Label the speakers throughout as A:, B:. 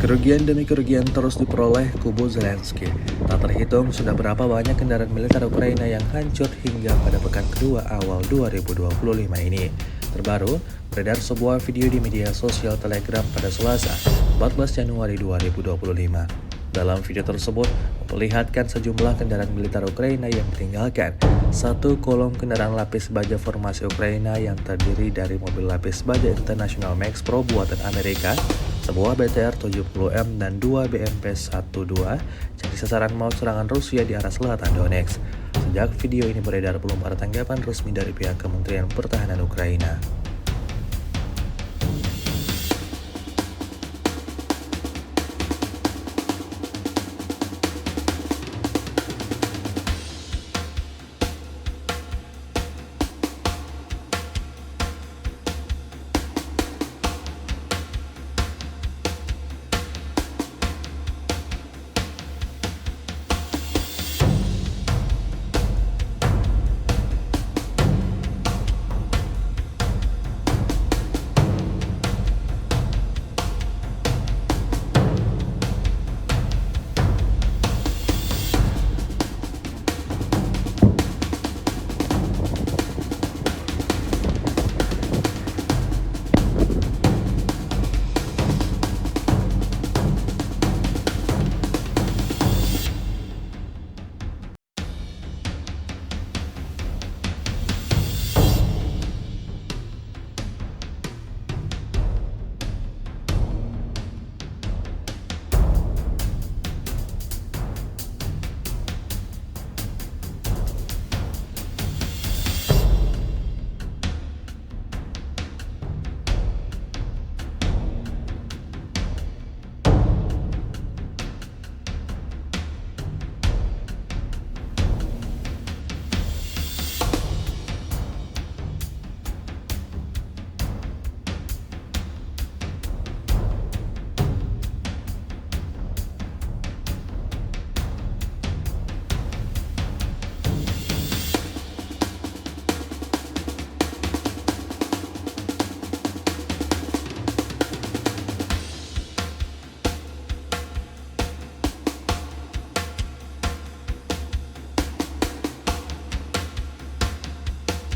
A: Kerugian demi kerugian terus diperoleh kubu Zelensky. Tak terhitung sudah berapa banyak kendaraan militer Ukraina yang hancur hingga pada pekan kedua awal 2025 ini. Terbaru, beredar sebuah video di media sosial Telegram pada Selasa, 14 Januari 2025. Dalam video tersebut, memperlihatkan sejumlah kendaraan militer Ukraina yang ditinggalkan. Satu kolom kendaraan lapis baja formasi Ukraina yang terdiri dari mobil lapis baja International MaxxPro Buatan Amerika, sebuah BTR-70M dan dua BMP-1 jadi sasaran maut serangan Rusia di arah Selatan Donetsk. Sejak video ini beredar, belum ada tanggapan resmi dari pihak Kementerian Pertahanan Ukraina.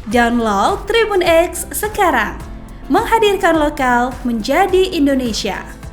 B: Download Tribun X sekarang, menghadirkan lokal menjadi Indonesia.